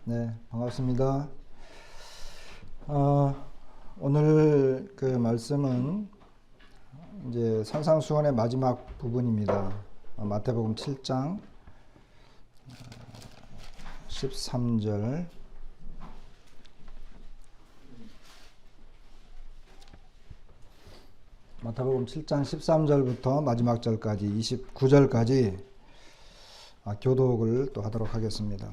네, 반갑습니다. 오늘 그 말씀은 이제 산상수훈의 마지막 부분입니다. 마태복음 7장 13절 마태복음 7장 13절부터 마지막 절까지 29절까지 교독을 또 하도록 하겠습니다.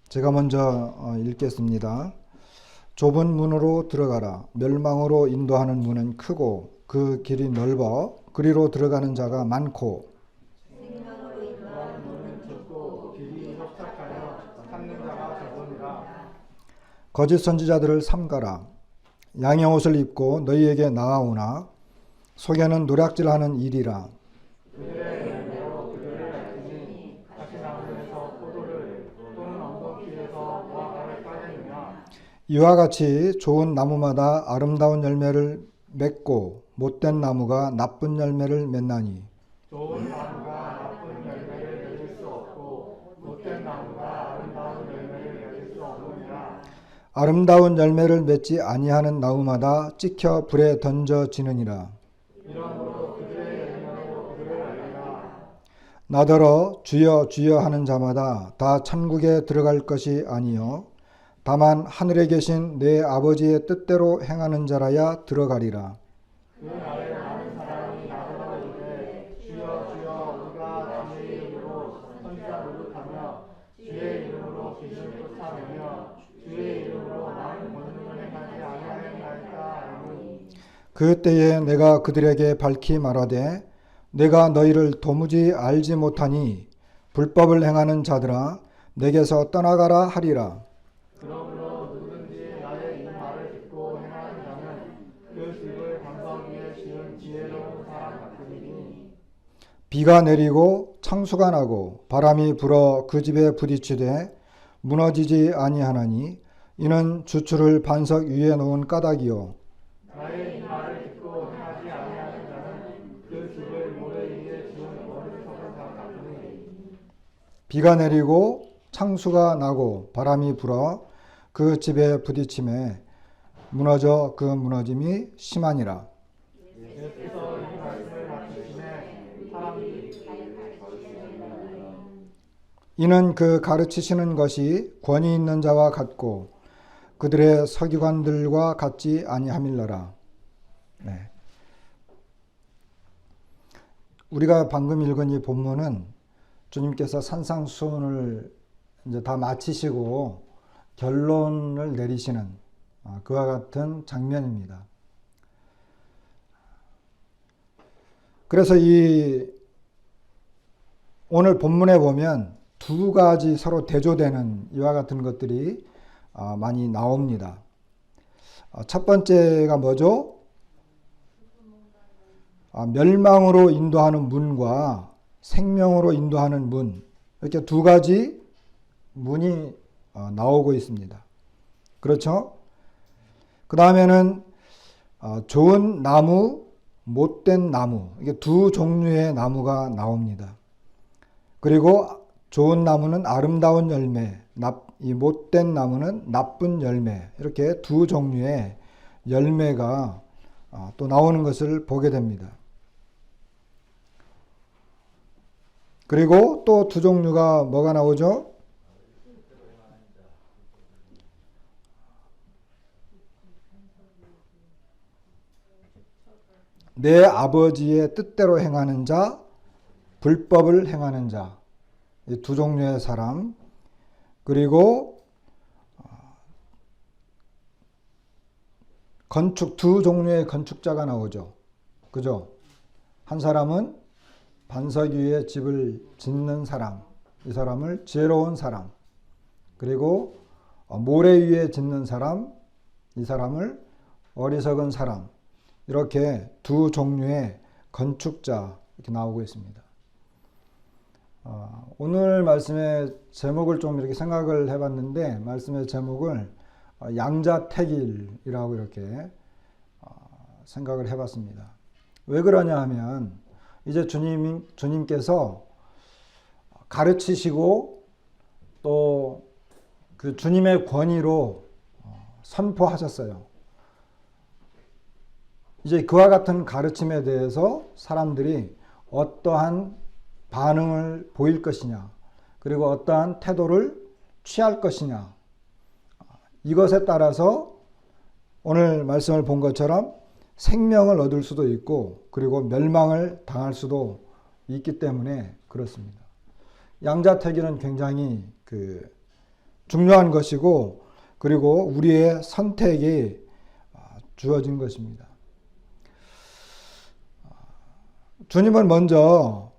제가 먼저 읽겠습니다. 좁은 문으로 들어가라. 멸망으로 인도하는 문은 크고 그 길이 넓어 그리로 들어가는 자가 많고 생명으로 인도하는 문은 좁고 길이 협착하여 찾는 자가 적으니라. 거짓 선지자들을 삼가라. 양의 옷을 입고 너희에게 나아오나 속에는 노략질하는 일이라. 그들의 열매로 그들을 알지니 가시나무에서 포도를 또는 언덕길에서 무화과를 따겠느냐. 이와 같이 좋은 나무마다 아름다운 열매를 맺고 못된 나무가 나쁜 열매를 맺나니 좋은 나무가 나쁜 열매를 맺을 수 없고 못된 나무가 아름다운 열매를 맺을 수 없느니라. 아름다운 열매를 맺지 아니하는 나무마다 찍혀 불에 던져지느니라. 이러므로 그들의 열매로 그들을 알리라. 나더러 주여 주여 하는 자마다 다 천국에 들어갈 것이 아니요 다만 하늘에 계신 내 아버지의 뜻대로 행하는 자라야 들어가리라. 그 날에 많은 사람이 나더러 이르되 주여 주여 우리가 주의 이름으로 선지자 노릇하며 주의 이름으로 귀신을 쫓아내며 주의 이름으로 많은 권능을 행하지 아니하였나이까 하니. 그때에 내가 그들에게 밝히 말하되 내가 너희를 도무지 알지 못하니 불법을 행하는 자들아 내게서 떠나가라 하리라. 그러므로 누구든지 나의 이 말을 듣고 행하는 자는 그 집을 반석 위에 지은 지혜로운 사람 같으니. 비가 내리고 창수가 나고 바람이 불어 그 집에 부딪히되 무너지지 아니하나니 이는 주추를 반석 위에 놓은 까닭이요 나의 이 말을 듣고 행하지 아니하는 자는 그 집을 모래 위에 지은 어리석은 사람 같으니. 비가 내리고 창수가 나고 바람이 불어 그 집에 부딪힘에 무너져 그 무너짐이 심하니라. 예수께서 이 말씀을 마치시매 사람들이 이는 그 가르치시는 것이 권위 있는 자와 같고 그들의 서기관들과 같지 아니함일러라. 네. 우리가 방금 읽은 이 본문은 주님께서 산상수훈을 이제 다 마치시고 결론을 내리시는 그와 같은 장면입니다. 그래서 이 오늘 본문에 보면 두 가지 서로 대조되는 이와 같은 것들이 많이 나옵니다. 첫 번째가 뭐죠? 멸망으로 인도하는 문과 생명으로 인도하는 문, 이렇게 두 가지 문이 나오고 있습니다. 그렇죠? 그 다음에는 좋은 나무, 못된 나무, 이게 두 종류의 나무가 나옵니다. 그리고 좋은 나무는 아름다운 열매, 이 못된 나무는 나쁜 열매, 이렇게 두 종류의 열매가 또 나오는 것을 보게 됩니다. 그리고 또 두 종류가 뭐가 나오죠? 내 아버지의 뜻대로 행하는 자, 불법을 행하는 자, 이 두 종류의 사람, 그리고 두 종류의 건축자가 나오죠. 그죠? 한 사람은 반석 위에 집을 짓는 사람, 이 사람을 지혜로운 사람, 그리고 모래 위에 짓는 사람, 이 사람을 어리석은 사람, 이렇게 두 종류의 건축자 이렇게 나오고 있습니다. 오늘 말씀의 제목을 좀 이렇게 생각을 해봤는데 말씀의 제목을 양자택일이라고 이렇게 생각을 해봤습니다. 왜 그러냐 하면 이제 주님께서 가르치시고 또 그 주님의 권위로 선포하셨어요. 이제 그와 같은 가르침에 대해서 사람들이 어떠한 반응을 보일 것이냐, 그리고 어떠한 태도를 취할 것이냐, 이것에 따라서 오늘 말씀을 본 것처럼 생명을 얻을 수도 있고 그리고 멸망을 당할 수도 있기 때문에 그렇습니다. 양자택일은 굉장히 중요한 것이고 그리고 우리의 선택이 주어진 것입니다. 주님은 먼저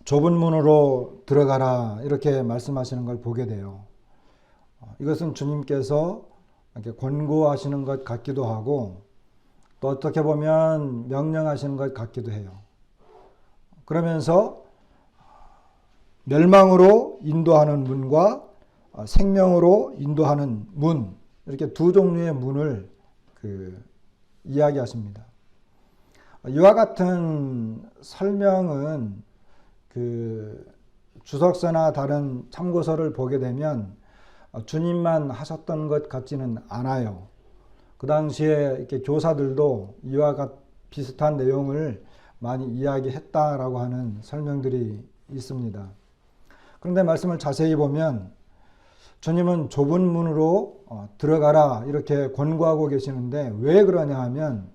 좁은 문으로 들어가라 이렇게 말씀하시는 걸 보게 돼요. 이것은 주님께서 이렇게 권고하시는 것 같기도 하고 또 어떻게 보면 명령하시는 것 같기도 해요. 그러면서 멸망으로 인도하는 문과 생명으로 인도하는 문, 이렇게 두 종류의 문을 이야기하십니다. 이와 같은 설명은 주석서나 다른 참고서를 보게 되면 주님만 하셨던 것 같지는 않아요. 그 당시에 이렇게 교사들도 이와 비슷한 내용을 많이 이야기했다라고 하는 설명들이 있습니다. 그런데 말씀을 자세히 보면 주님은 좁은 문으로 들어가라 이렇게 권고하고 계시는데 왜 그러냐 하면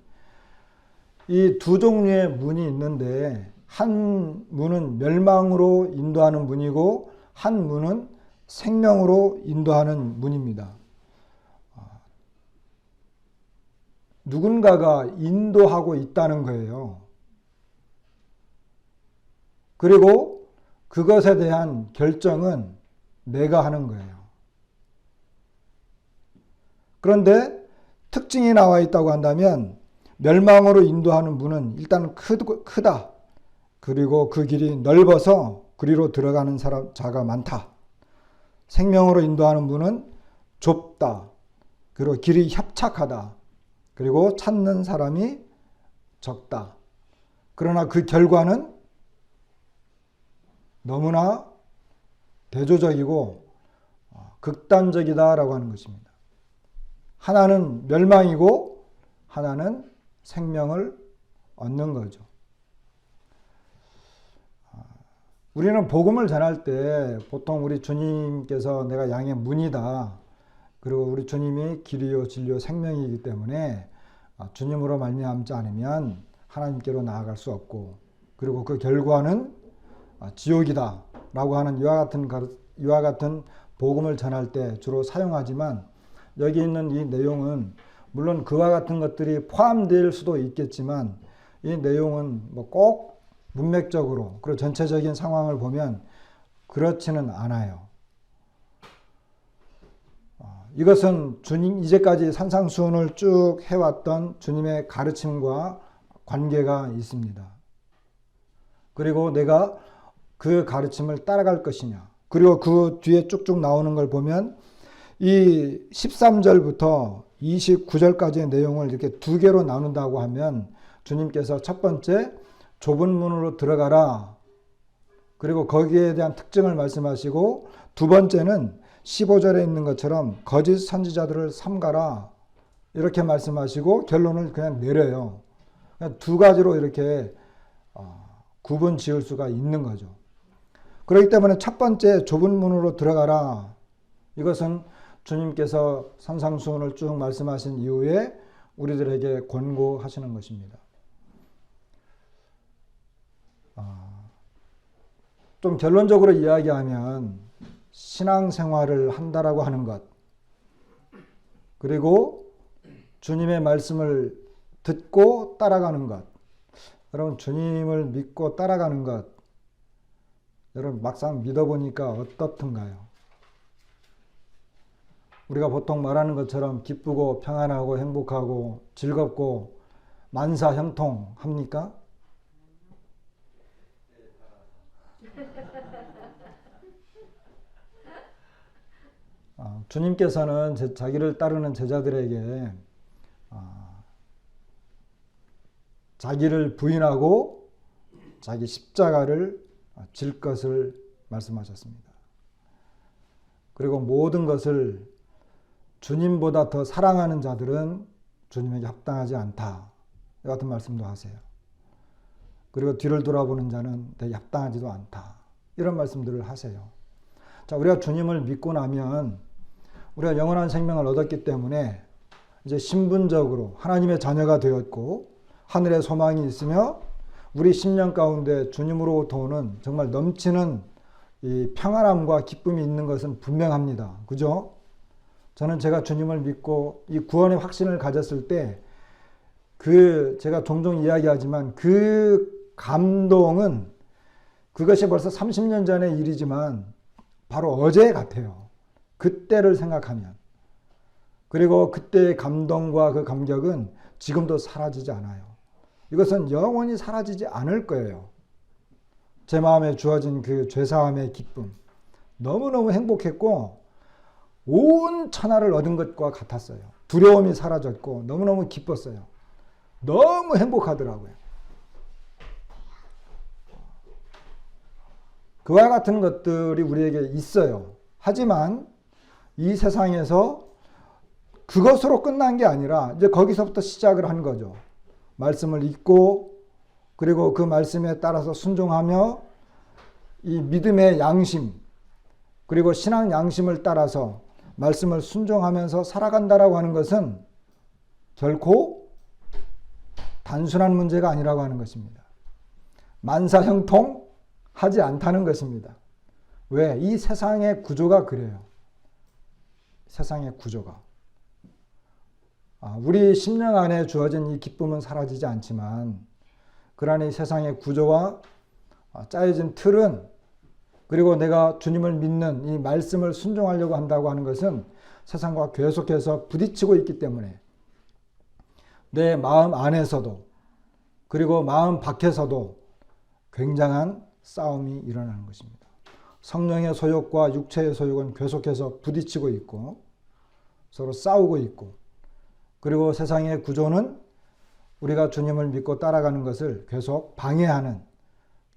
이 두 종류의 문이 있는데 한 문은 멸망으로 인도하는 문이고 한 문은 생명으로 인도하는 문입니다. 누군가가 인도하고 있다는 거예요. 그리고 그것에 대한 결정은 내가 하는 거예요. 그런데 특징이 나와 있다고 한다면 멸망으로 인도하는 문은 일단 크다. 그리고 그 길이 넓어서 그리로 들어가는 자가 많다. 생명으로 인도하는 문은 좁다. 그리고 길이 협착하다. 그리고 찾는 사람이 적다. 그러나 그 결과는 너무나 대조적이고 극단적이다라고 하는 것입니다. 하나는 멸망이고 하나는 생명을 얻는 거죠. 우리는 복음을 전할 때 보통 우리 주님께서 내가 양의 문이다. 그리고 우리 주님이 길이요 진리요 생명이기 때문에 주님으로 말미암지 않으면 하나님께로 나아갈 수 없고 그리고 그 결과는 지옥이다 라고 하는 이와 같은 복음을 전할 때 주로 사용하지만 여기 있는 이 내용은 물론 그와 같은 것들이 포함될 수도 있겠지만 이 내용은 꼭 문맥적으로 그리고 전체적인 상황을 보면 그렇지는 않아요. 이것은 주님 이제까지 산상수훈을 쭉 해왔던 주님의 가르침과 관계가 있습니다. 그리고 내가 그 가르침을 따라갈 것이냐. 그리고 그 뒤에 쭉쭉 나오는 걸 보면 이 13절부터 29절까지의 내용을 이렇게 두 개로 나눈다고 하면 주님께서 첫 번째 좁은 문으로 들어가라. 그리고 거기에 대한 특징을 말씀하시고 두 번째는 15절에 있는 것처럼 거짓 선지자들을 삼가라. 이렇게 말씀하시고 결론을 그냥 내려요. 그냥 두 가지로 이렇게 구분 지을 수가 있는 거죠. 그렇기 때문에 첫 번째 좁은 문으로 들어가라. 이것은 주님께서 산상수훈을 쭉 말씀하신 이후에 우리들에게 권고하시는 것입니다. 좀 결론적으로 이야기하면 신앙생활을 한다라고 하는 것 그리고 주님의 말씀을 듣고 따라가는 것 여러분 주님을 믿고 따라가는 것 여러분 막상 믿어보니까 어떻든가요? 우리가 보통 말하는 것처럼 기쁘고 평안하고 행복하고 즐겁고 만사형통합니까? 주님께서는 자기를 따르는 제자들에게 자기를 부인하고 자기 십자가를 질 것을 말씀하셨습니다. 그리고 모든 것을 주님보다 더 사랑하는 자들은 주님에게 합당하지 않다. 이 같은 말씀도 하세요. 그리고 뒤를 돌아보는 자는 되게 합당하지도 않다. 이런 말씀들을 하세요. 자, 우리가 주님을 믿고 나면 우리가 영원한 생명을 얻었기 때문에 이제 신분적으로 하나님의 자녀가 되었고 하늘의 소망이 있으며 우리 심령 가운데 주님으로부터 오는 정말 넘치는 이 평안함과 기쁨이 있는 것은 분명합니다. 그죠? 저는 제가 주님을 믿고 이 구원의 확신을 가졌을 때 제가 종종 이야기하지만 그 감동은 그것이 벌써 30년 전의 일이지만 바로 어제 같아요. 그때를 생각하면. 그리고 그때의 감동과 그 감격은 지금도 사라지지 않아요. 이것은 영원히 사라지지 않을 거예요. 제 마음에 주어진 그 죄사함의 기쁨. 너무너무 행복했고 온 천하를 얻은 것과 같았어요. 두려움이 사라졌고 너무너무 기뻤어요. 너무 행복하더라고요. 그와 같은 것들이 우리에게 있어요. 하지만 이 세상에서 그것으로 끝난 게 아니라 이제 거기서부터 시작을 한 거죠. 말씀을 읽고 그리고 그 말씀에 따라서 순종하며 이 믿음의 양심 그리고 신앙 양심을 따라서 말씀을 순종하면서 살아간다라고 하는 것은 결코 단순한 문제가 아니라고 하는 것입니다. 만사형통하지 않다는 것입니다. 왜? 이 세상의 구조가 그래요. 세상의 구조가. 우리 심령 안에 주어진 이 기쁨은 사라지지 않지만 그러나 이 세상의 구조와 짜여진 틀은 그리고 내가 주님을 믿는 이 말씀을 순종하려고 한다고 하는 것은 세상과 계속해서 부딪히고 있기 때문에 내 마음 안에서도 그리고 마음 밖에서도 굉장한 싸움이 일어나는 것입니다. 성령의 소욕과 육체의 소욕은 계속해서 부딪히고 있고 서로 싸우고 있고 그리고 세상의 구조는 우리가 주님을 믿고 따라가는 것을 계속 방해하는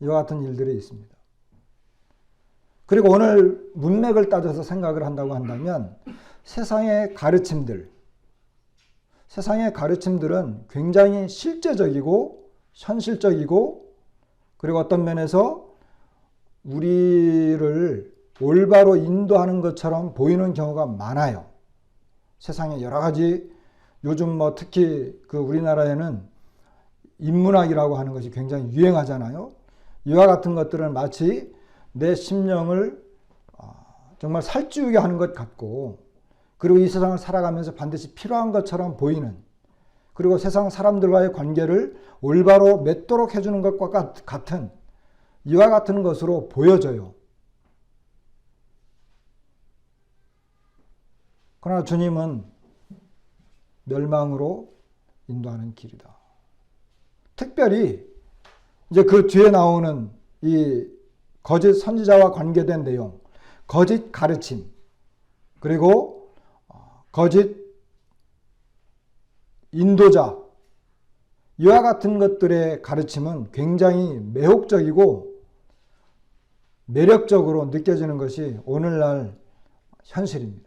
이와 같은 일들이 있습니다. 그리고 오늘 문맥을 따져서 생각을 한다고 한다면 세상의 가르침들은 굉장히 실제적이고 현실적이고 그리고 어떤 면에서 우리를 올바로 인도하는 것처럼 보이는 경우가 많아요. 세상에 여러 가지 요즘 특히 우리나라에는 인문학이라고 하는 것이 굉장히 유행하잖아요. 이와 같은 것들은 마치 내 심령을 정말 살찌우게 하는 것 같고 그리고 이 세상을 살아가면서 반드시 필요한 것처럼 보이는 그리고 세상 사람들과의 관계를 올바로 맺도록 해주는 것과 같은 이와 같은 것으로 보여져요. 그러나 주님은 멸망으로 인도하는 길이다. 특별히 이제 그 뒤에 나오는 이 거짓 선지자와 관계된 내용, 거짓 가르침, 그리고 거짓 인도자, 이와 같은 것들의 가르침은 굉장히 매혹적이고 매력적으로 느껴지는 것이 오늘날 현실입니다.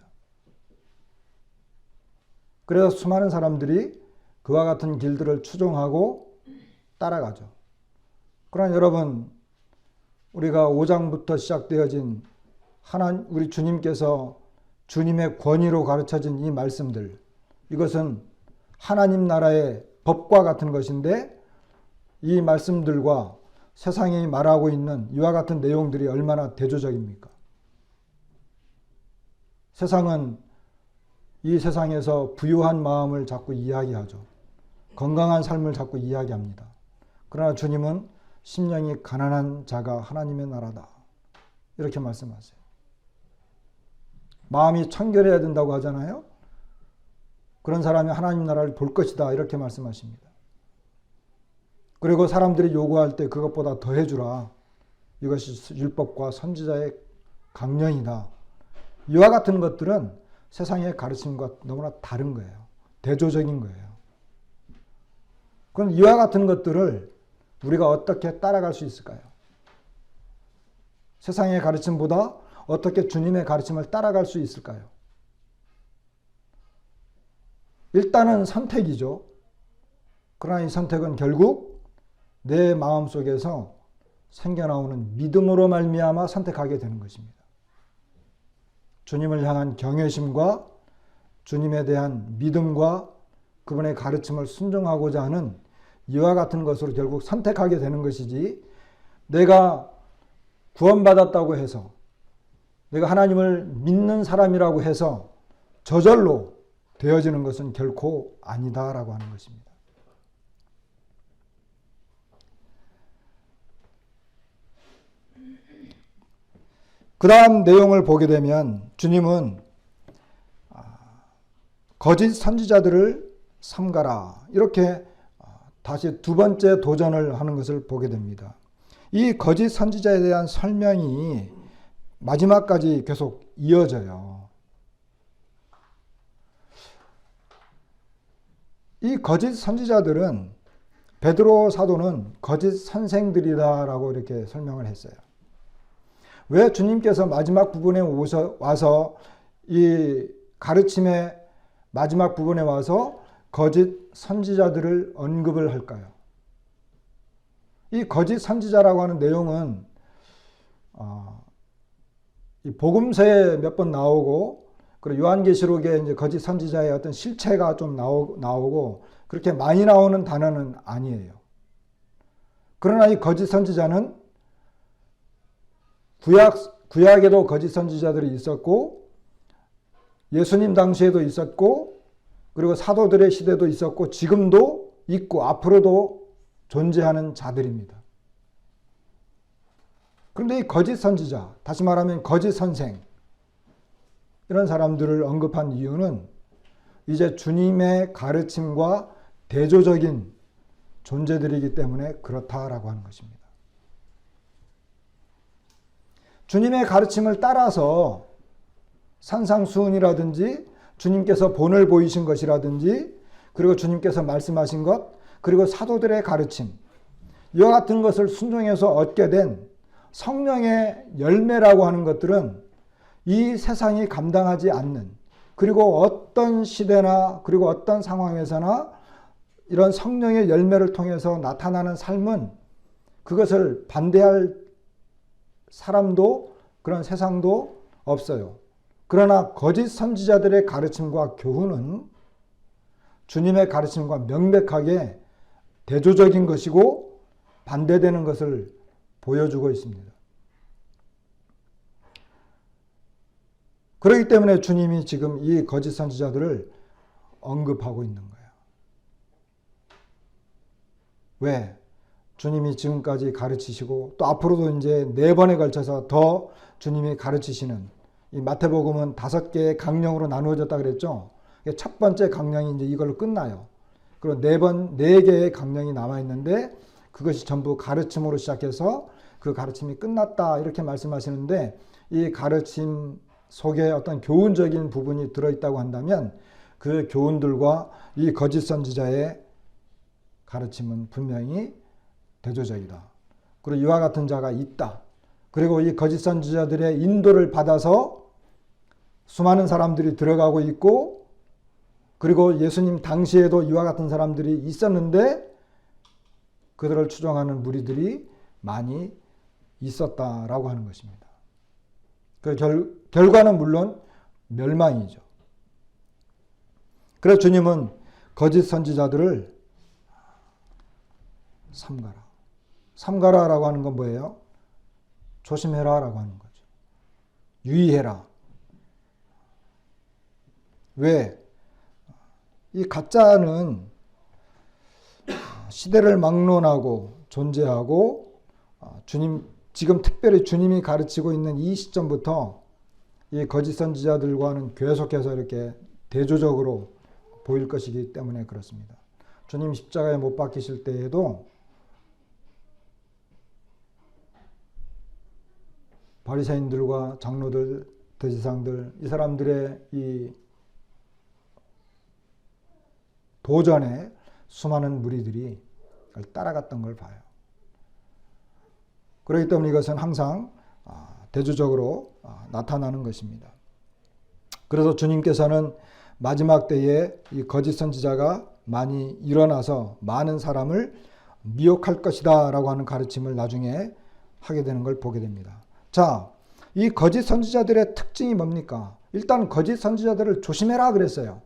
그래서 수많은 사람들이 그와 같은 길들을 추종하고 따라가죠. 그러나 여러분, 우리가 5장부터 시작되어진 우리 주님께서 주님의 권위로 가르쳐진 이 말씀들, 이것은 하나님 나라의 법과 같은 것인데 이 말씀들과 세상이 말하고 있는 이와 같은 내용들이 얼마나 대조적입니까? 세상은 이 세상에서 부유한 마음을 자꾸 이야기하죠. 건강한 삶을 자꾸 이야기합니다. 그러나 주님은 심령이 가난한 자가 하나님의 나라다. 이렇게 말씀하세요. 마음이 청결해야 된다고 하잖아요. 그런 사람이 하나님 나라를 볼 것이다. 이렇게 말씀하십니다. 그리고 사람들이 요구할 때 그것보다 더 해주라. 이것이 율법과 선지자의 강령이다. 이와 같은 것들은 세상의 가르침과 너무나 다른 거예요. 대조적인 거예요. 그럼 이와 같은 것들을 우리가 어떻게 따라갈 수 있을까요? 세상의 가르침보다 어떻게 주님의 가르침을 따라갈 수 있을까요? 일단은 선택이죠. 그러나 이 선택은 결국 내 마음속에서 생겨나오는 믿음으로 말미암아 선택하게 되는 것입니다. 주님을 향한 경외심과 주님에 대한 믿음과 그분의 가르침을 순종하고자 하는 이와 같은 것으로 결국 선택하게 되는 것이지, 내가 구원받았다고 해서, 내가 하나님을 믿는 사람이라고 해서 저절로 되어지는 것은 결코 아니다라고 하는 것입니다. 그 다음 내용을 보게 되면 주님은 거짓 선지자들을 삼가라, 이렇게 다시 두 번째 도전을 하는 것을 보게 됩니다. 이 거짓 선지자에 대한 설명이 마지막까지 계속 이어져요. 이 거짓 선지자들은 베드로 사도는 거짓 선생들이다라고 이렇게 설명을 했어요. 왜 주님께서 마지막 부분에 와서 이 가르침의 마지막 부분에 와서 거짓 선지자들을 언급을 할까요? 이 거짓 선지자라고 하는 내용은 이 복음서에 몇 번 나오고, 그리고 요한계시록에 이제 거짓 선지자의 어떤 실체가 좀 나오고 그렇게 많이 나오는 단어는 아니에요. 그러나 이 거짓 선지자는 구약에도 거짓 선지자들이 있었고, 예수님 당시에도 있었고, 그리고 사도들의 시대도 있었고, 지금도 있고 앞으로도 존재하는 자들입니다. 그런데 이 거짓 선지자, 다시 말하면 거짓 선생, 이런 사람들을 언급한 이유는 이제 주님의 가르침과 대조적인 존재들이기 때문에 그렇다라고 하는 것입니다. 주님의 가르침을 따라서 산상수훈이라든지 주님께서 본을 보이신 것이라든지, 그리고 주님께서 말씀하신 것, 그리고 사도들의 가르침, 이와 같은 것을 순종해서 얻게 된 성령의 열매라고 하는 것들은 이 세상이 감당하지 않는, 그리고 어떤 시대나 그리고 어떤 상황에서나 이런 성령의 열매를 통해서 나타나는 삶은 그것을 반대할 사람도 그런 세상도 없어요. 그러나 거짓 선지자들의 가르침과 교훈은 주님의 가르침과 명백하게 대조적인 것이고 반대되는 것을 보여주고 있습니다. 그렇기 때문에 주님이 지금 이 거짓 선지자들을 언급하고 있는 거예요. 왜? 주님이 지금까지 가르치시고 또 앞으로도 이제 4번에 걸쳐서 더 주님이 가르치시는, 이 마태복음은 5개의 강령으로 나누어졌다 그랬죠. 첫 번째 강령이 이제 이걸로 끝나요. 그리고 4개의 강령이 남아 있는데 그것이 전부 가르침으로 시작해서 그 가르침이 끝났다 이렇게 말씀하시는데, 이 가르침 속에 어떤 교훈적인 부분이 들어있다고 한다면 그 교훈들과 이 거짓 선지자의 가르침은 분명히 대조적이다. 그리고 이와 같은 자가 있다. 그리고 이 거짓 선지자들의 인도를 받아서 수많은 사람들이 들어가고 있고, 그리고 예수님 당시에도 이와 같은 사람들이 있었는데 그들을 추종하는 무리들이 많이 있었다라고 하는 것입니다. 그 결과는 물론 멸망이죠. 그래서 주님은 거짓 선지자들을 삼가라. 삼가라라고 하는 건 뭐예요? 조심해라라고 하는 거죠. 유의해라. 왜? 이 가짜는 시대를 막론하고 존재하고, 지금 특별히 주님이 가르치고 있는 이 시점부터 이 거짓 선지자들과는 계속해서 이렇게 대조적으로 보일 것이기 때문에 그렇습니다. 주님 십자가에 못 박히실 때에도 바리새인들과 장로들, 대제사장들, 이 사람들의 이 도전에 수많은 무리들이 따라갔던 걸 봐요. 그렇기 때문에 이것은 항상 대조적으로 나타나는 것입니다. 그래서 주님께서는 마지막 때에 이 거짓 선지자가 많이 일어나서 많은 사람을 미혹할 것이다 라고 하는 가르침을 나중에 하게 되는 걸 보게 됩니다. 자, 이 거짓 선지자들의 특징이 뭡니까? 일단 거짓 선지자들을 조심해라 그랬어요.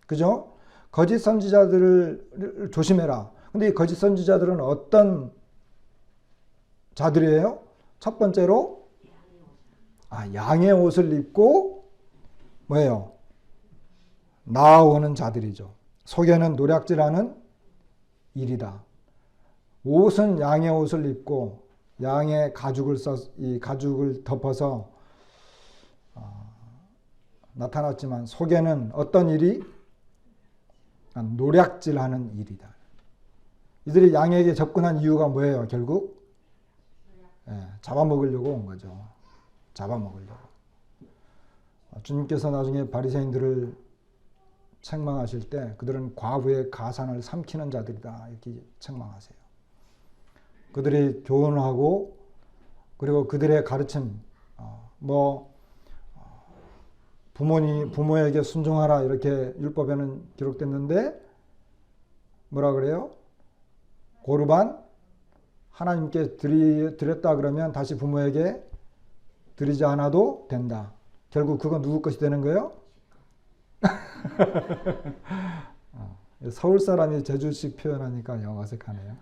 그죠? 거짓 선지자들을 조심해라. 근데 이 거짓 선지자들은 어떤 자들이에요? 첫 번째로 양의 옷을 입고 뭐예요? 나아오는 자들이죠. 속에는 노략질하는 일이다. 옷은 양의 옷을 입고 양의 이 가죽을 덮어서 나타났지만 속에는 어떤 일이? 노략질하는 일이다. 이들이 양에게 접근한 이유가 뭐예요? 결국 잡아먹으려고 온 거죠. 잡아먹으려고. 주님께서 나중에 바리새인들을 책망하실 때 그들은 과부의 가산을 삼키는 자들이다 이렇게 책망하세요. 그들이 교훈하고 그리고 그들의 가르침 부모에게 순종하라 이렇게 율법에는 기록됐는데 뭐라 그래요? 고르반 하나님께 드렸다 그러면 다시 부모에게 드리지 않아도 된다. 결국 그건 누구 것이 되는 거예요? 서울 사람이 제주식 표현하니까 영 어색하네요.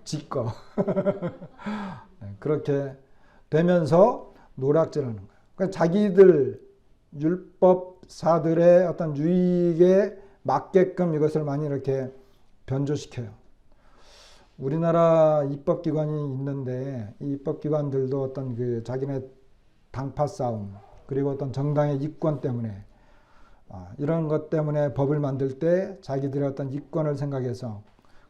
지꺼. 그렇게 되면서 노략질하는 거예요. 그러니까 자기들 율법사들의 어떤 유익에 맞게끔 이것을 많이 이렇게 변조시켜요. 우리나라 입법기관이 있는데 이 입법기관들도 어떤 그 자기네 당파 싸움 그리고 어떤 정당의 이권 때문에 이런 것 때문에 법을 만들 때 자기들의 어떤 이권을 생각해서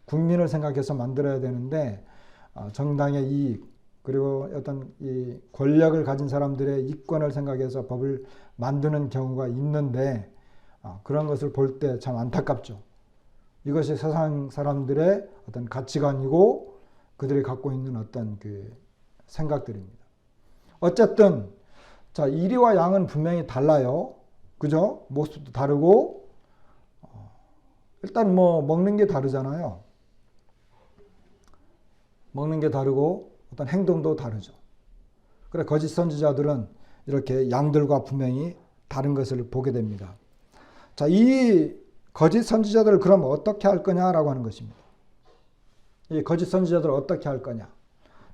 국민을 생각해서 만들어야 되는데 정당의 이익 그리고 어떤 이 권력을 가진 사람들의 이권을 생각해서 법을 만드는 경우가 있는데 그런 것을 볼 때 참 안타깝죠. 이것이 세상 사람들의 어떤 가치관이고 그들이 갖고 있는 어떤 그 생각들입니다. 어쨌든 자, 이리와 양은 분명히 달라요. 그죠? 모습도 다르고 일단 먹는 게 다르잖아요. 먹는 게 다르고 어떤 행동도 다르죠. 그래 거짓 선지자들은 이렇게 양들과 분명히 다른 것을 보게 됩니다. 자, 이 거짓 선지자들을 그럼 어떻게 할 거냐라고 하는 것입니다. 이 거짓 선지자들을 어떻게 할 거냐.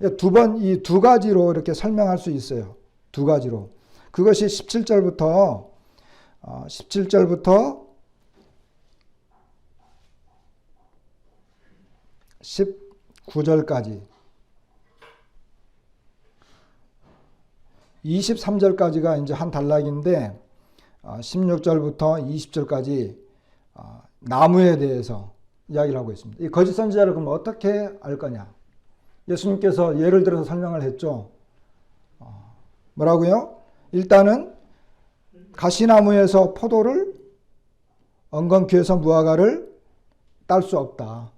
이 두 가지로 이렇게 설명할 수 있어요. 두 가지로. 그것이 17절부터 19절까지 23절까지가 이제 한 단락인데 16절부터 20절까지 나무에 대해서 이야기를 하고 있습니다. 이 거짓 선지자를 그럼 어떻게 알 거냐? 예수님께서 예를 들어서 설명을 했죠. 뭐라고요? 일단은 가시나무에서 포도를 엉겅퀴에서 무화과를 딸 수 없다.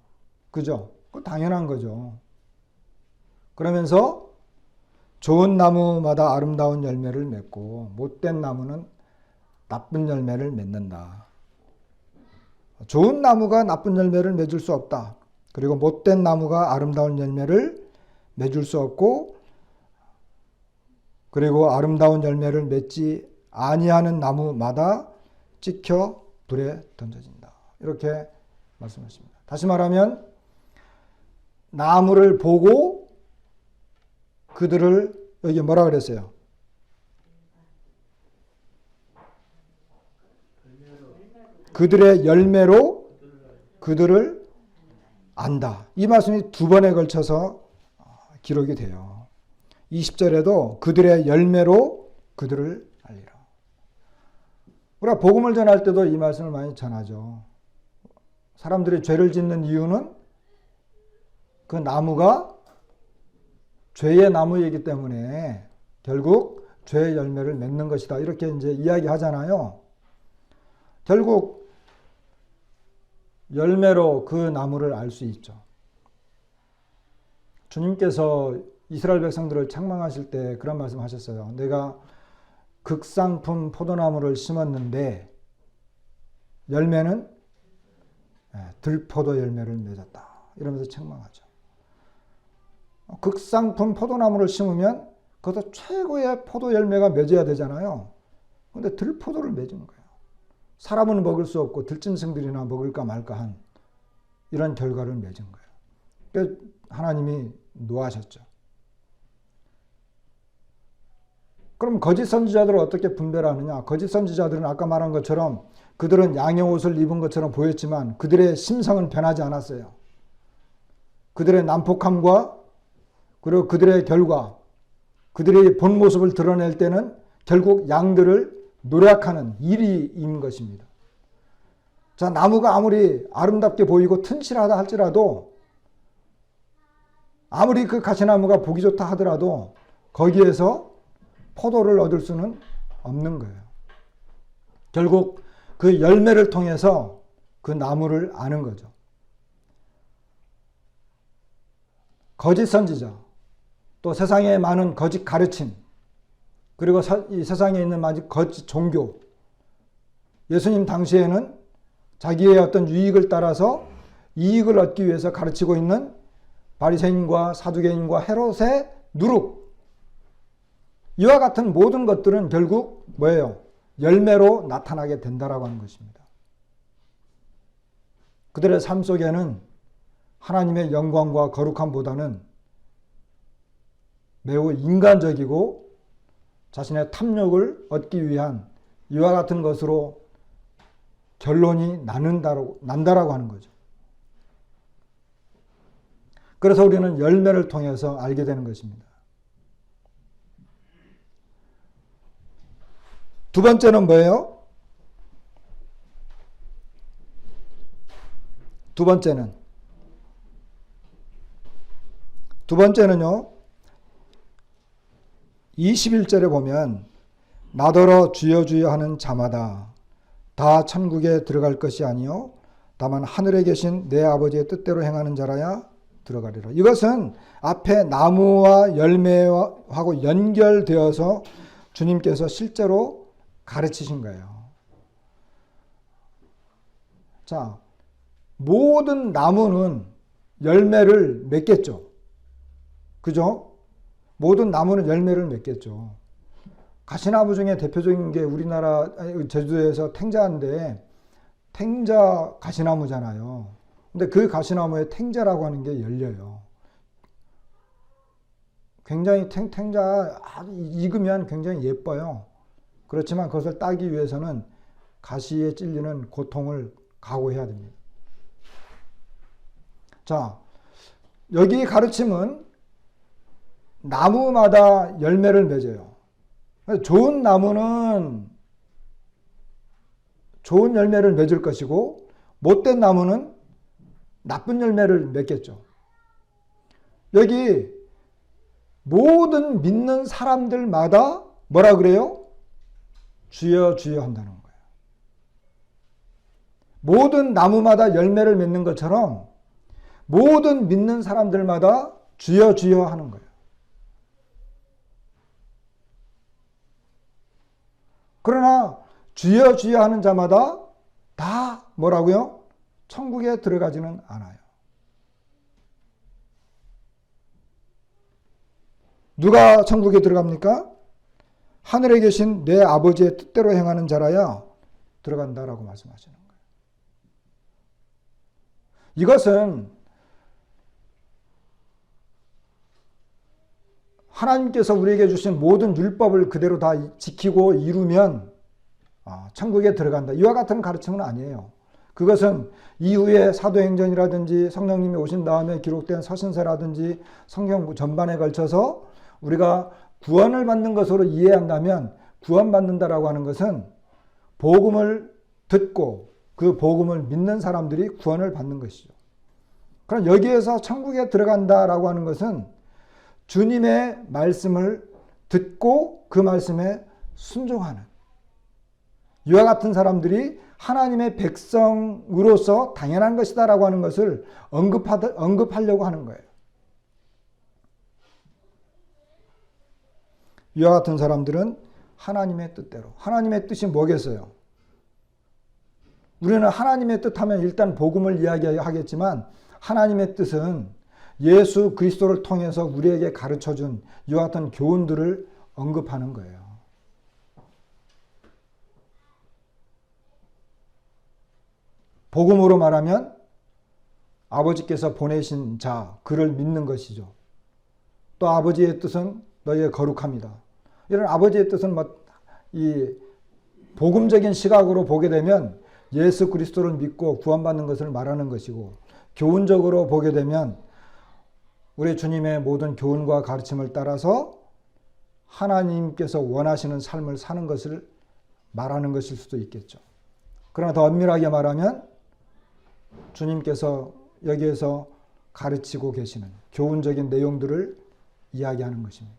그죠? 그거 당연한 거죠. 그러면서 좋은 나무마다 아름다운 열매를 맺고 못된 나무는 나쁜 열매를 맺는다. 좋은 나무가 나쁜 열매를 맺을 수 없다. 그리고 못된 나무가 아름다운 열매를 맺을 수 없고 그리고 아름다운 열매를 맺지 아니하는 나무마다 찍혀 불에 던져진다. 이렇게 말씀하십니다. 다시 말하면 나무를 보고 그들을 여기 뭐라 그랬어요? 그들의 열매로 그들을 안다. 이 말씀이 두 번에 걸쳐서 기록이 돼요. 20절에도 그들의 열매로 그들을 알리라. 우리가 복음을 전할 때도 이 말씀을 많이 전하죠. 사람들이 죄를 짓는 이유는 그 나무가 죄의 나무이기 때문에 결국 죄의 열매를 맺는 것이다. 이렇게 이제 이야기하잖아요. 결국 열매로 그 나무를 알 수 있죠. 주님께서 이스라엘 백성들을 책망하실 때 그런 말씀 하셨어요. 내가 극상품 포도나무를 심었는데 열매는 들포도 열매를 맺었다. 이러면서 책망하죠. 극상품 포도나무를 심으면 그것도 최고의 포도 열매가 맺어야 되잖아요. 그런데 들포도를 맺은 거예요. 사람은 먹을 수 없고 들짐승들이나 먹을까 말까 한 이런 결과를 맺은 거예요. 그래서 하나님이 노하셨죠. 그럼 거짓 선지자들을 어떻게 분별하느냐? 거짓 선지자들은 아까 말한 것처럼 그들은 양의 옷을 입은 것처럼 보였지만 그들의 심성은 변하지 않았어요. 그들의 난폭함과 그리고 그들의 결과, 그들의 본 모습을 드러낼 때는 결국 양들을 노략하는 일이인 것입니다. 자, 나무가 아무리 아름답게 보이고 튼실하다 할지라도 아무리 그 가시나무가 보기 좋다 하더라도 거기에서 포도를 얻을 수는 없는 거예요. 결국 그 열매를 통해서 그 나무를 아는 거죠. 거짓 선지자, 또 세상에 많은 거짓 가르침, 그리고 이 세상에 있는 많은 거짓 종교. 예수님 당시에는 자기의 어떤 유익을 따라서 이익을 얻기 위해서 가르치고 있는 바리새인과 사두개인과 헤롯의 누룩, 이와 같은 모든 것들은 결국 뭐예요? 열매로 나타나게 된다라고 하는 것입니다. 그들의 삶 속에는 하나님의 영광과 거룩함보다는 매우 인간적이고 자신의 탐욕을 얻기 위한 이와 같은 것으로 결론이 난다라고 하는 거죠. 그래서 우리는 열매를 통해서 알게 되는 것입니다. 두 번째는 뭐예요? 두 번째는요. 21절에 보면 나더러 주여 주여 하는 자마다 다 천국에 들어갈 것이 아니요 다만 하늘에 계신 내 아버지의 뜻대로 행하는 자라야 들어가리라. 이것은 앞에 나무와 열매하고 연결되어서 주님께서 실제로 가르치신 거예요. 자, 모든 나무는 열매를 맺겠죠. 그죠? 모든 나무는 열매를 맺겠죠. 가시나무 중에 대표적인 게 우리나라 제주도에서 탱자인데 탱자 가시나무잖아요. 근데 그 가시나무에 탱자라고 하는 게 열려요. 굉장히 탱자 익으면 굉장히 예뻐요. 그렇지만 그것을 따기 위해서는 가시에 찔리는 고통을 각오해야 됩니다. 자, 여기 가르침은 나무마다 열매를 맺어요. 좋은 나무는 좋은 열매를 맺을 것이고 못된 나무는 나쁜 열매를 맺겠죠. 여기 모든 믿는 사람들마다 뭐라 그래요? 주여 주여 한다는 거예요. 모든 나무마다 열매를 맺는 것처럼 모든 믿는 사람들마다 주여 주여 하는 거예요. 그러나 주여 주여 하는 자마다 다 뭐라고요? 천국에 들어가지는 않아요. 누가 천국에 들어갑니까? 하늘에 계신 내 아버지의 뜻대로 행하는 자라야 들어간다라고 말씀하시는 거예요. 이것은 하나님께서 우리에게 주신 모든 율법을 그대로 다 지키고 이루면 천국에 들어간다. 이와 같은 가르침은 아니에요. 그것은 이후에 사도행전이라든지 성령님이 오신 다음에 기록된 서신서라든지 성경 전반에 걸쳐서 우리가 구원을 받는 것으로 이해한다면 구원받는다라고 하는 것은 복음을 듣고 그 복음을 믿는 사람들이 구원을 받는 것이죠. 그럼 여기에서 천국에 들어간다라고 하는 것은 주님의 말씀을 듣고 그 말씀에 순종하는 이와 같은 사람들이 하나님의 백성으로서 당연한 것이다라고 하는 것을 언급하려고 하는 거예요. 이와 같은 사람들은 하나님의 뜻대로. 하나님의 뜻이 뭐겠어요? 우리는 하나님의 뜻하면 일단 복음을 이야기하겠지만 하나님의 뜻은 예수 그리스도를 통해서 우리에게 가르쳐준 이와 같은 교훈들을 언급하는 거예요. 복음으로 말하면 아버지께서 보내신 자, 그를 믿는 것이죠. 또 아버지의 뜻은 너희의 거룩함이다. 이런 아버지의 뜻은 이 복음적인 시각으로 보게 되면 예수 그리스도를 믿고 구원받는 것을 말하는 것이고, 교훈적으로 보게 되면 우리 주님의 모든 교훈과 가르침을 따라서 하나님께서 원하시는 삶을 사는 것을 말하는 것일 수도 있겠죠. 그러나 더 엄밀하게 말하면 주님께서 여기에서 가르치고 계시는 교훈적인 내용들을 이야기하는 것입니다.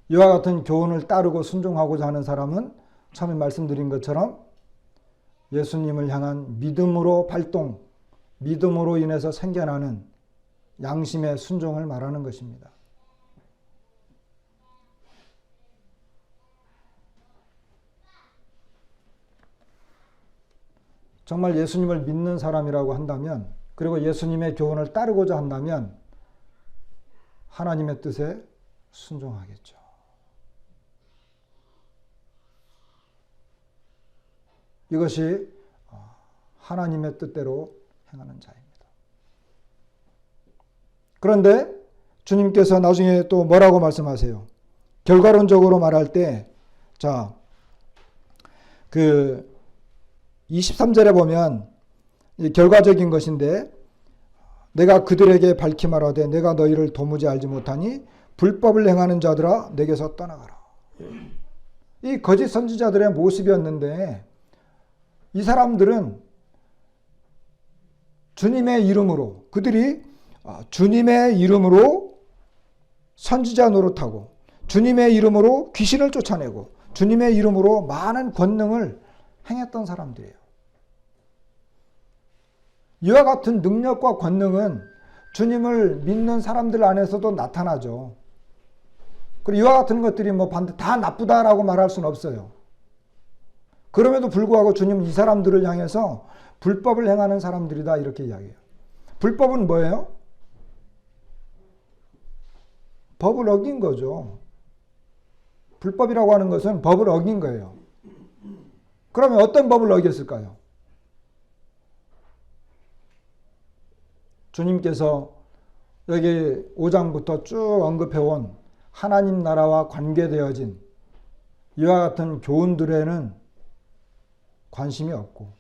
이와 같은 교훈을 따르고 순종하고자 하는 사람은 처음에 말씀드린 것처럼 예수님을 향한 믿음으로 발동, 믿음으로 인해서 생겨나는 양심의 순종을 말하는 것입니다. 정말 예수님을 믿는 사람이라고 한다면, 그리고 예수님의 교훈을 따르고자 한다면 하나님의 뜻에 순종하겠죠. 이것이 하나님의 뜻대로 행하는 자입니다. 그런데 주님께서 나중에 또 뭐라고 말씀하세요? 결과론적으로 말할 때, 자, 23절에 보면 결과적인 것인데, 내가 그들에게 밝히 말하되 내가 너희를 도무지 알지 못하니 불법을 행하는 자들아 내게서 떠나가라. 이 거짓 선지자들의 모습이었는데, 이 사람들은 주님의 이름으로, 그들이 주님의 이름으로 선지자 노릇하고 주님의 이름으로 귀신을 쫓아내고 주님의 이름으로 많은 권능을 행했던 사람들이에요. 이와 같은 능력과 권능은 주님을 믿는 사람들 안에서도 나타나죠. 그리고 이와 같은 것들이 다 나쁘다라고 말할 수는 없어요. 그럼에도 불구하고 주님은 이 사람들을 향해서 불법을 행하는 사람들이다 이렇게 이야기해요. 불법은 뭐예요? 법을 어긴 거죠. 불법이라고 하는 것은 법을 어긴 거예요. 그러면 어떤 법을 어겼을까요? 주님께서 여기 5장부터 쭉 언급해온 하나님 나라와 관계되어진 이와 같은 교훈들에는 관심이 없고,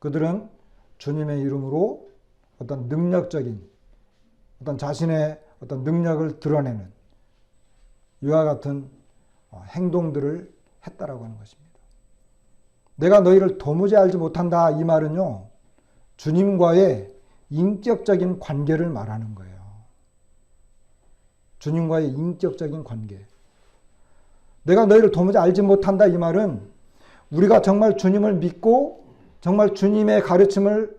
그들은 주님의 이름으로 어떤 능력적인, 어떤 자신의 어떤 능력을 드러내는 이와 같은 행동들을 했다라고 하는 것입니다. 내가 너희를 도무지 알지 못한다, 이 말은요, 주님과의 인격적인 관계를 말하는 거예요. 주님과의 인격적인 관계. 내가 너희를 도무지 알지 못한다, 이 말은 우리가 정말 주님을 믿고 정말 주님의 가르침을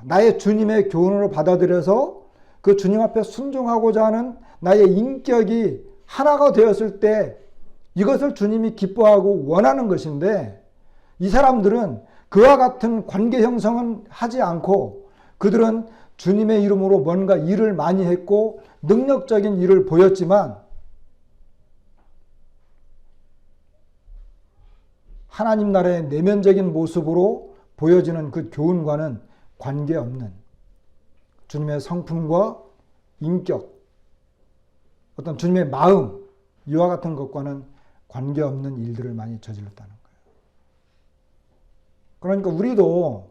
나의 주님의 교훈으로 받아들여서 그 주님 앞에 순종하고자 하는 나의 인격이 하나가 되었을 때 이것을 주님이 기뻐하고 원하는 것인데, 이 사람들은 그와 같은 관계 형성은 하지 않고 그들은 주님의 이름으로 뭔가 일을 많이 했고 능력적인 일을 보였지만 하나님 나라의 내면적인 모습으로 보여지는 그 교훈과는 관계없는 주님의 성품과 인격, 어떤 주님의 마음, 이와 같은 것과는 관계없는 일들을 많이 저질렀다는 거예요. 그러니까 우리도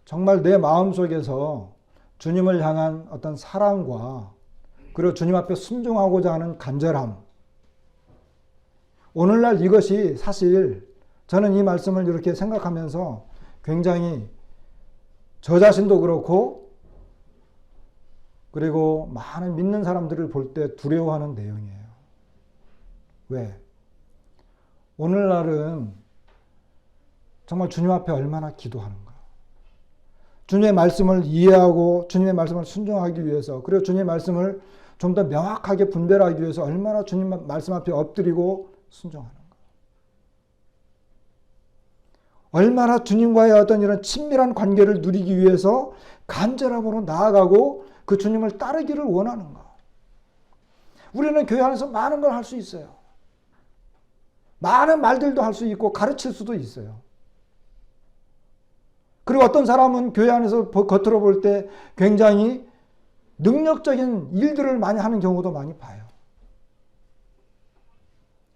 정말 내 마음속에서 주님을 향한 어떤 사랑과 그리고 주님 앞에 순종하고자 하는 간절함, 오늘날 이것이 사실 저는 이 말씀을 이렇게 생각하면서 굉장히 저 자신도 그렇고 그리고 많은 믿는 사람들을 볼 때 두려워하는 내용이에요. 왜? 오늘날은 정말 주님 앞에 얼마나 기도하는가, 주님의 말씀을 이해하고 주님의 말씀을 순종하기 위해서, 그리고 주님의 말씀을 좀 더 명확하게 분별하기 위해서 얼마나 주님 말씀 앞에 엎드리고 순종하는가. 얼마나 주님과의 어떤 이런 친밀한 관계를 누리기 위해서 간절함으로 나아가고 그 주님을 따르기를 원하는가. 우리는 교회 안에서 많은 걸 할 수 있어요. 많은 말들도 할 수 있고 가르칠 수도 있어요. 그리고 어떤 사람은 교회 안에서 겉으로 볼 때 굉장히 능력적인 일들을 많이 하는 경우도 많이 봐요.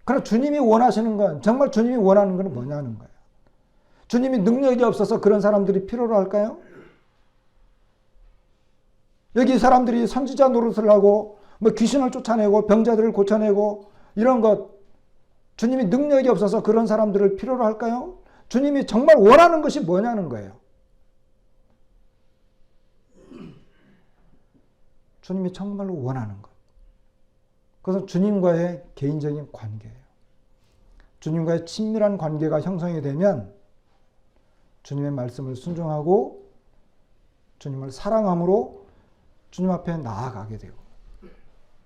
그러나 주님이 원하시는 건, 정말 주님이 원하는 건 뭐냐는 거예요. 주님이 능력이 없어서 그런 사람들이 필요로 할까요? 여기 사람들이 선지자 노릇을 하고 뭐 귀신을 쫓아내고 병자들을 고쳐내고 이런 것, 주님이 능력이 없어서 그런 사람들을 필요로 할까요? 주님이 정말 원하는 것이 뭐냐는 거예요. 주님이 정말로 원하는 것. 그것은 주님과의 개인적인 관계예요. 주님과의 친밀한 관계가 형성이 되면 주님의 말씀을 순종하고 주님을 사랑함으로 주님 앞에 나아가게 되고,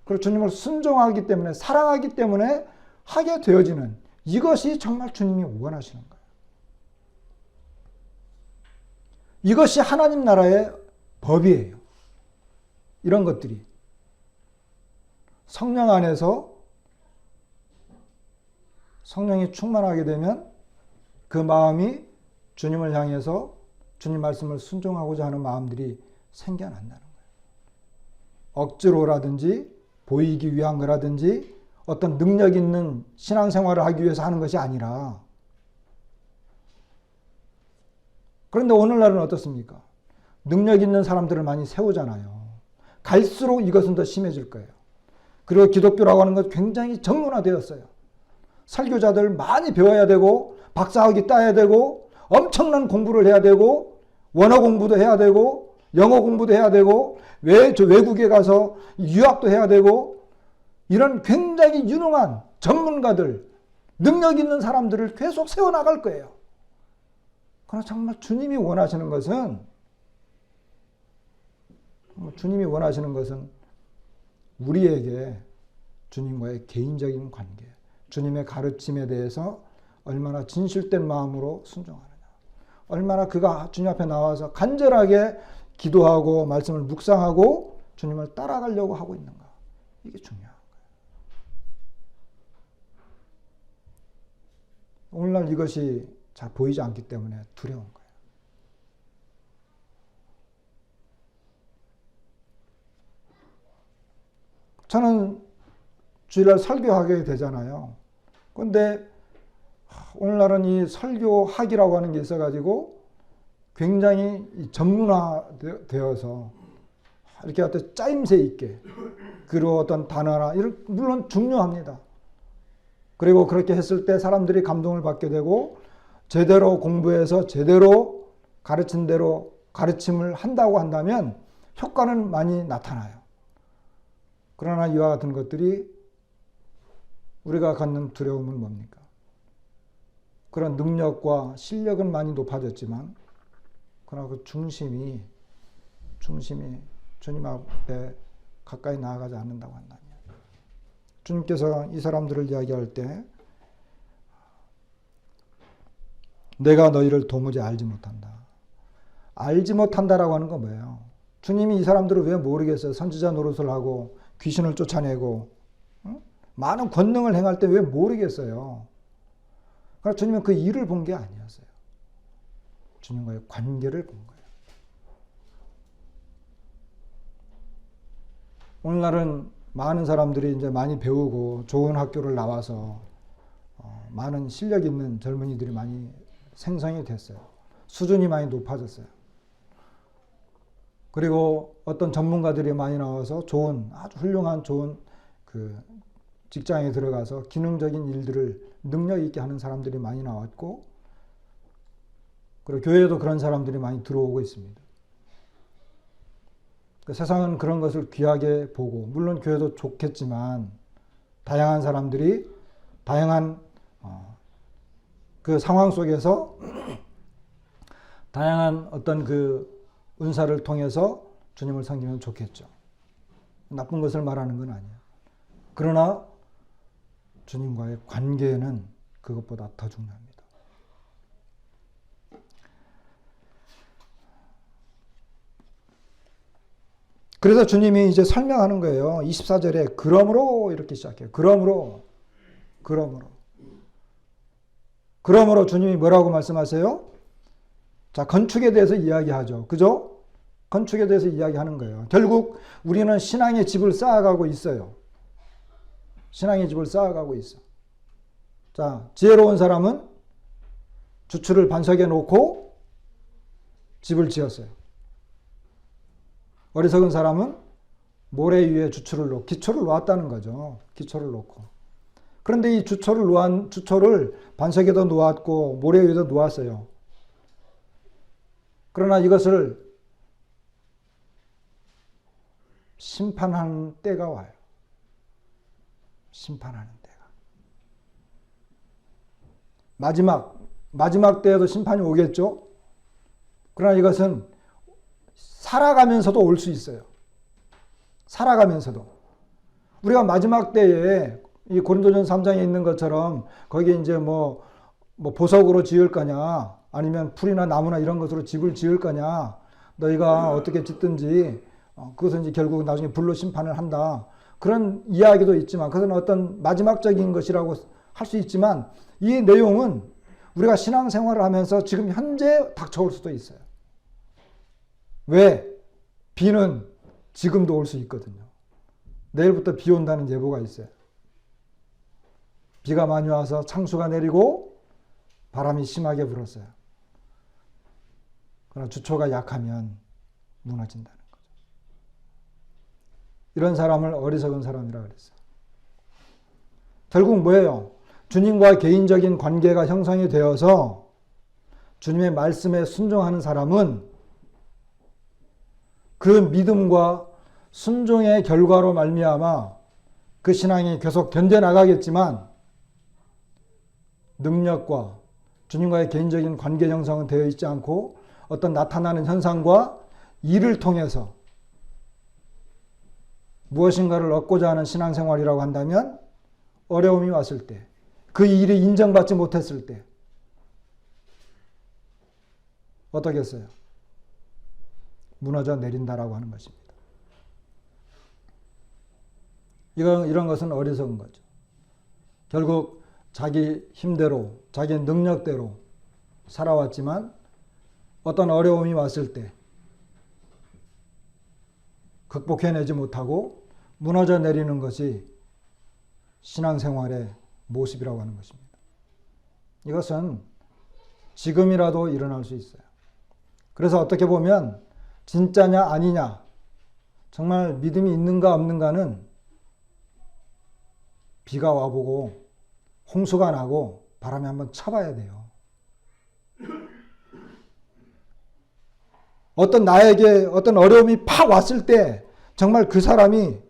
그리고 주님을 순종하기 때문에, 사랑하기 때문에 하게 되어지는, 이것이 정말 주님이 원하시는 거예요. 이것이 하나님 나라의 법이에요. 이런 것들이 성령 안에서 성령이 충만하게 되면 그 마음이 주님을 향해서 주님 말씀을 순종하고자 하는 마음들이 생겨난다는 거예요. 억지로라든지 보이기 위한 거라든지 어떤 능력 있는 신앙생활을 하기 위해서 하는 것이 아니라. 그런데 오늘날은 어떻습니까? 능력 있는 사람들을 많이 세우잖아요. 갈수록 이것은 더 심해질 거예요. 그리고 기독교라고 하는 것 굉장히 정문화되었어요. 설교자들 많이 배워야 되고 박사학위 따야 되고 엄청난 공부를 해야 되고 원어 공부도 해야 되고 영어 공부도 해야 되고 외국에 가서 유학도 해야 되고, 이런 굉장히 유능한 전문가들, 능력 있는 사람들을 계속 세워나갈 거예요. 그러나 정말 주님이 원하시는 것은 우리에게 주님과의 개인적인 관계, 주님의 가르침에 대해서 얼마나 진실된 마음으로 순종하느냐, 얼마나 그가 주님 앞에 나와서 간절하게 기도하고 말씀을 묵상하고 주님을 따라가려고 하고 있는가, 이게 중요한 거예요. 오늘날 이것이 잘 보이지 않기 때문에 두려운 거예요. 저는 주일날 설교하게 되잖아요. 그런데 오늘날은 이 설교학이라고 하는 게 있어가지고 굉장히 전문화되어서 이렇게 어떤 짜임새 있게, 그리고 어떤 단어나, 물론 중요합니다. 그리고 그렇게 했을 때 사람들이 감동을 받게 되고 제대로 공부해서 제대로 가르친 대로 가르침을 한다고 한다면 효과는 많이 나타나요. 그러나 이와 같은 것들이 우리가 갖는 두려움은 뭡니까? 그런 능력과 실력은 많이 높아졌지만 그러나 그 중심이 주님 앞에 가까이 나아가지 않는다고 한다면, 주님께서 이 사람들을 이야기할 때 내가 너희를 도무지 알지 못한다. 알지 못한다라고 하는 건 뭐예요? 주님이 이 사람들을 왜 모르겠어요? 선지자 노릇을 하고 귀신을 쫓아내고 많은 권능을 행할 때 왜 모르겠어요? 그러니까 주님은 그 일을 본 게 아니었어요. 주님과의 관계를 본 거예요. 오늘날은 많은 사람들이 이제 많이 배우고 좋은 학교를 나와서 많은 실력 있는 젊은이들이 많이 생성이 됐어요. 수준이 많이 높아졌어요. 그리고 어떤 전문가들이 많이 나와서 아주 훌륭한 좋은 그 직장에 들어가서 기능적인 일들을 능력 있게 하는 사람들이 많이 나왔고, 그리고 교회에도 그런 사람들이 많이 들어오고 있습니다. 세상은 그런 것을 귀하게 보고, 물론 교회도 좋겠지만 다양한 사람들이 다양한 그 상황 속에서 다양한 어떤 그 은사를 통해서 주님을 섬기면 좋겠죠. 나쁜 것을 말하는 건 아니에요. 그러나 주님과의 관계는 그것보다 더 중요합니다. 그래서 주님이 이제 설명하는 거예요. 24절에 그러므로 이렇게 시작해요. 그러므로 주님이 뭐라고 말씀하세요? 자, 건축에 대해서 이야기하죠. 그죠? 건축에 대해서 이야기하는 거예요. 결국 우리는 신앙의 집을 쌓아가고 있어요. 신앙의 집을 쌓아가고 있어. 자, 지혜로운 사람은 주추를 반석에 놓고 집을 지었어요. 어리석은 사람은 모래 위에 주추를 놓고 기초를 놓았다는 거죠. 기초를 놓고. 그런데 이 주초를 반석에도 놓았고 모래 위에도 놓았어요. 그러나 이것을 심판하는 때가 와요. 심판하는 때가. 마지막 때에도 심판이 오겠죠. 그러나 이것은 살아가면서도 올 수 있어요. 살아가면서도. 우리가 마지막 때에 이 고린도전 3장에 있는 것처럼 거기에 이제 뭐 보석으로 지을 거냐 아니면 풀이나 나무나 이런 것으로 집을 지을 거냐 너희가 어떻게 짓든지 그것은 이제 결국 나중에 불로 심판을 한다. 그런 이야기도 있지만 그것은 어떤 마지막적인 것이라고 할 수 있지만 이 내용은 우리가 신앙생활을 하면서 지금 현재 닥쳐올 수도 있어요. 왜? 비는 지금도 올 수 있거든요. 내일부터 비 온다는 예보가 있어요. 비가 많이 와서 창수가 내리고 바람이 심하게 불었어요. 그러나 주초가 약하면 무너진다는 거죠. 이런 사람을 어리석은 사람이라고 그랬어요. 결국 뭐예요? 주님과 개인적인 관계가 형성이 되어서 주님의 말씀에 순종하는 사람은 그 믿음과 순종의 결과로 말미암아 그 신앙이 계속 견뎌나가겠지만 능력과 주님과의 개인적인 관계 형성은 되어 있지 않고 어떤 나타나는 현상과 일을 통해서 무엇인가를 얻고자 하는 신앙생활이라고 한다면 어려움이 왔을 때, 그 일이 인정받지 못했을 때 어떻겠어요? 무너져 내린다라고 하는 것입니다. 이런 것은 어리석은 거죠. 결국 자기 힘대로, 자기 능력대로 살아왔지만 어떤 어려움이 왔을 때 극복해내지 못하고 무너져 내리는 것이 신앙생활의 모습이라고 하는 것입니다. 이것은 지금이라도 일어날 수 있어요. 그래서 어떻게 보면 진짜냐 아니냐, 정말 믿음이 있는가 없는가는 비가 와보고 홍수가 나고 바람이 한번 쳐봐야 돼요. 나에게 어떤 어려움이 팍 왔을 때 정말 그 사람이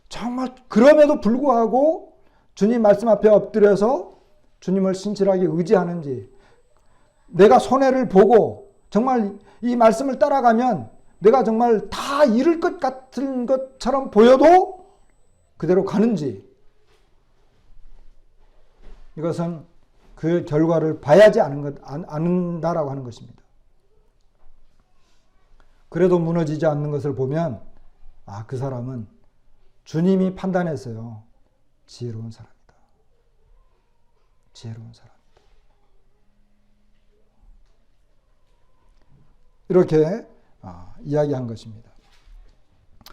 정말 그럼에도 불구하고 주님 말씀 앞에 엎드려서 주님을 신실하게 의지하는지, 내가 손해를 보고 정말 이 말씀을 따라가면 내가 정말 다 잃을 것 같은 것처럼 보여도 그대로 가는지, 이것은 그 결과를 봐야지 않는다라고 하는 것입니다. 그래도 무너지지 않는 것을 보면 그 사람은 주님이 판단했어요. 지혜로운 사람이다. 지혜로운 사람이다. 이렇게 이야기한 것입니다.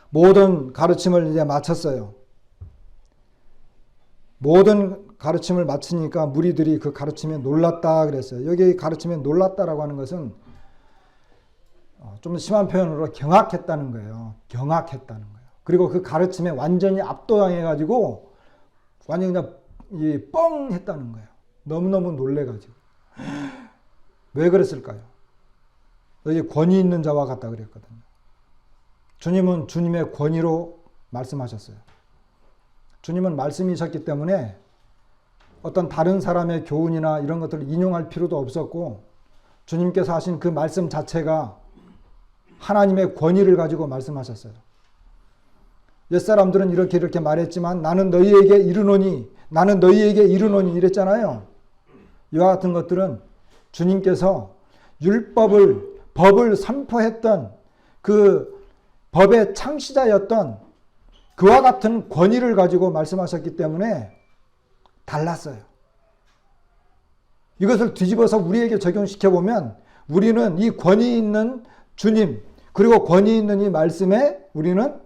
모든 가르침을 이제 마쳤어요. 모든 가르침을 마치니까 무리들이 그 가르침에 놀랐다 그랬어요. 여기 가르침에 놀랐다라고 하는 것은 좀 심한 표현으로 경악했다는 거예요. 경악했다는 거예요. 그리고 그 가르침에 완전히 압도당해가지고 완전히 그냥 뻥 했다는 거예요. 너무너무 놀래가지고. 왜 그랬을까요? 여기 권위 있는 자와 같다 그랬거든요. 주님은 주님의 권위로 말씀하셨어요. 주님은 말씀이셨기 때문에 어떤 다른 사람의 교훈이나 이런 것들을 인용할 필요도 없었고, 주님께서 하신 그 말씀 자체가 하나님의 권위를 가지고 말씀하셨어요. 옛사람들은 이렇게 말했지만 나는 너희에게 이르노니 나는 너희에게 이르노니 이랬잖아요. 이와 같은 것들은 주님께서 법을 선포했던 그 법의 창시자였던 그와 같은 권위를 가지고 말씀하셨기 때문에 달랐어요. 이것을 뒤집어서 우리에게 적용시켜보면 우리는 이 권위 있는 주님 그리고 권위 있는 이 말씀에 우리는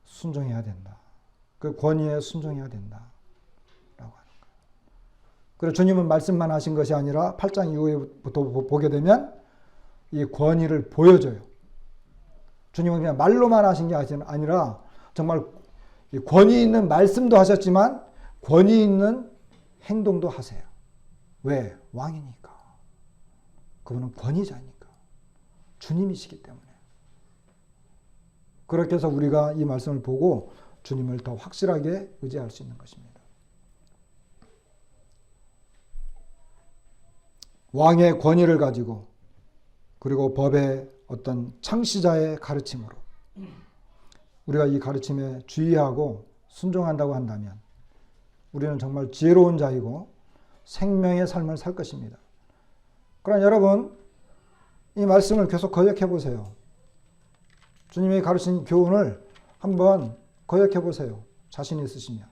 순종해야 된다. 그 권위에 순종해야 된다. 라고 하는 거예요. 그래서 주님은 말씀만 하신 것이 아니라 8장 이후부터 보게 되면 이 권위를 보여줘요. 주님은 그냥 말로만 하신 게 아니라 정말 권위 있는 말씀도 하셨지만 권위 있는 행동도 하세요. 왜? 왕이니까. 그분은 권위자니까. 주님이시기 때문에. 그렇게 해서 우리가 이 말씀을 보고 주님을 더 확실하게 의지할 수 있는 것입니다. 왕의 권위를 가지고 그리고 법의 어떤 창시자의 가르침으로 우리가 이 가르침에 주의하고 순종한다고 한다면 우리는 정말 지혜로운 자이고 생명의 삶을 살 것입니다. 그러나 여러분 이 말씀을 계속 거역해 보세요. 주님이 가르친 교훈을 한번 거역해 보세요. 자신 있으시면.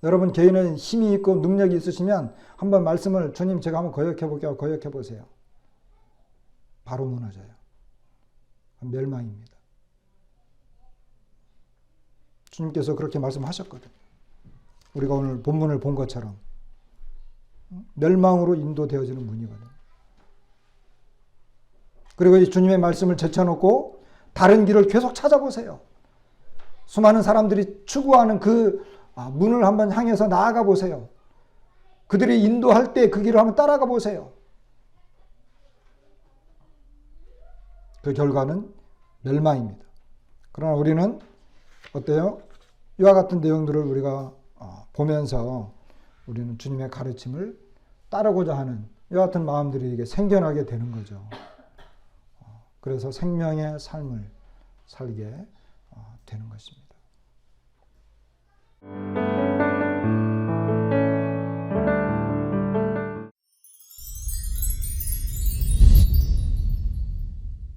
여러분 개인의 힘이 있고 능력이 있으시면 한번 말씀을 주님 제가 한번 거역해 볼게요. 거역해 보세요. 바로 무너져요. 멸망입니다. 주님께서 그렇게 말씀하셨거든요. 우리가 오늘 본문을 본 것처럼 멸망으로 인도되어지는 문이거든요. 그리고 이 주님의 말씀을 제쳐놓고 다른 길을 계속 찾아보세요. 수많은 사람들이 추구하는 그 문을 한번 향해서 나아가 보세요. 그들이 인도할 때 그 길을 한번 따라가 보세요. 그 결과는 멸망입니다. 그러나 우리는 어때요? 이와 같은 내용들을 우리가 보면서 우리는 주님의 가르침을 따르고자 하는 이와 같은 마음들이 이게 생겨나게 되는 거죠. 그래서 생명의 삶을 살게 되는 것입니다.